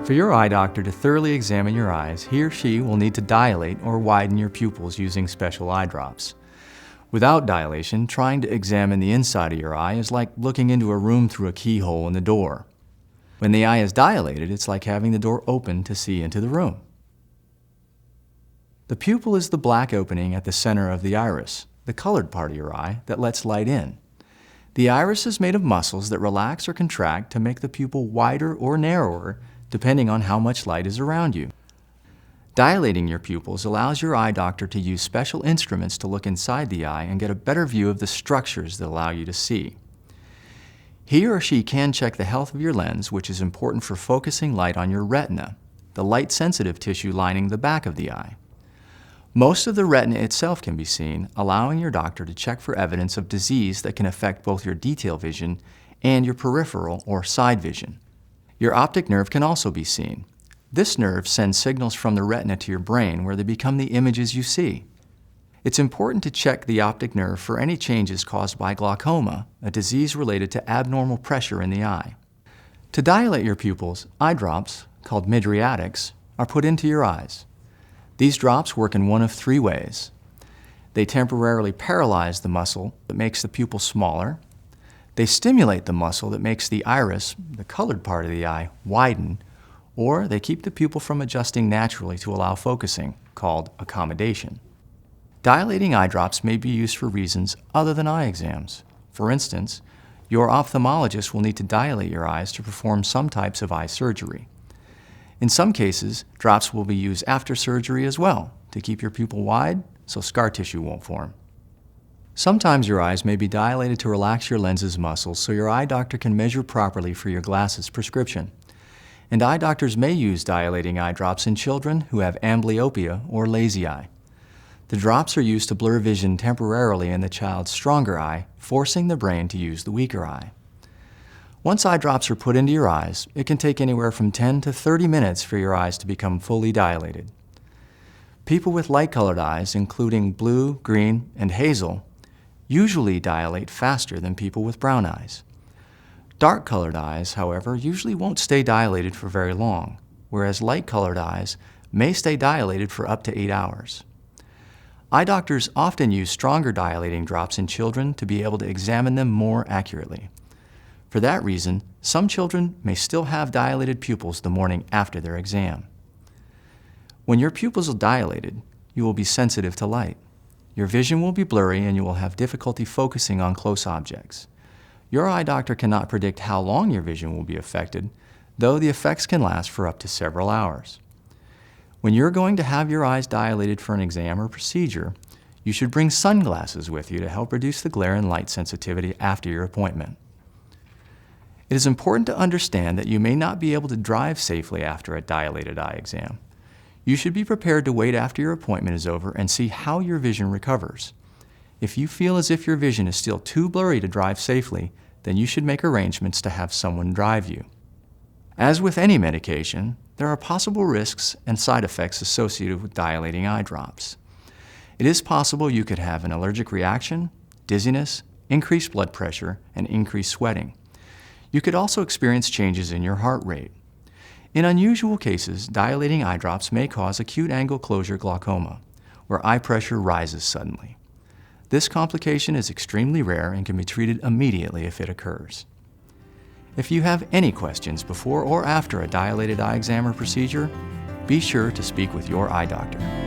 For your eye doctor to thoroughly examine your eyes, he or she will need to dilate or widen your pupils using special eye drops. Without dilation, trying to examine the inside of your eye is like looking into a room through a keyhole in the door. When the eye is dilated, it's like having the door open to see into the room. The pupil is the black opening at the center of the iris, the colored part of your eye that lets light in. The iris is made of muscles that relax or contract to make the pupil wider or narrower depending on how much light is around you. Dilating your pupils allows your eye doctor to use special instruments to look inside the eye and get a better view of the structures that allow you to see. He or she can check the health of your lens, which is important for focusing light on your retina, the light-sensitive tissue lining the back of the eye. Most of the retina itself can be seen, allowing your doctor to check for evidence of disease that can affect both your detail vision and your peripheral or side vision. Your optic nerve can also be seen. This nerve sends signals from the retina to your brain where they become the images you see. It's important to check the optic nerve for any changes caused by glaucoma, a disease related to abnormal pressure in the eye. To dilate your pupils, eye drops, called mydriatics, are put into your eyes. These drops work in one of three ways. They temporarily paralyze the muscle that makes the pupil smaller. They stimulate the muscle that makes the iris, the colored part of the eye, widen, or they keep the pupil from adjusting naturally to allow focusing, called accommodation. Dilating eye drops may be used for reasons other than eye exams. For instance, your ophthalmologist will need to dilate your eyes to perform some types of eye surgery. In some cases, drops will be used after surgery as well to keep your pupil wide so scar tissue won't form. Sometimes your eyes may be dilated to relax your lens's muscles so your eye doctor can measure properly for your glasses prescription. And eye doctors may use dilating eye drops in children who have amblyopia or lazy eye. The drops are used to blur vision temporarily in the child's stronger eye, forcing the brain to use the weaker eye. Once eye drops are put into your eyes, it can take anywhere from 10 to 30 minutes for your eyes to become fully dilated. People with light-colored eyes, including blue, green, and hazel, usually dilate faster than people with brown eyes. Dark-colored eyes, however, usually won't stay dilated for very long, whereas light-colored eyes may stay dilated for up to 8 hours. Eye doctors often use stronger dilating drops in children to be able to examine them more accurately. For that reason, some children may still have dilated pupils the morning after their exam. When your pupils are dilated, you will be sensitive to light. Your vision will be blurry and you will have difficulty focusing on close objects. Your eye doctor cannot predict how long your vision will be affected, though the effects can last for up to several hours. When you're going to have your eyes dilated for an exam or procedure, you should bring sunglasses with you to help reduce the glare and light sensitivity after your appointment. It is important to understand that you may not be able to drive safely after a dilated eye exam. You should be prepared to wait after your appointment is over and see how your vision recovers. If you feel as if your vision is still too blurry to drive safely, then you should make arrangements to have someone drive you. As with any medication, there are possible risks and side effects associated with dilating eye drops. It is possible you could have an allergic reaction, dizziness, increased blood pressure, and increased sweating. You could also experience changes in your heart rate. In unusual cases, dilating eye drops may cause acute angle closure glaucoma, where eye pressure rises suddenly. This complication is extremely rare and can be treated immediately if it occurs. If you have any questions before or after a dilated eye exam or procedure, be sure to speak with your eye doctor.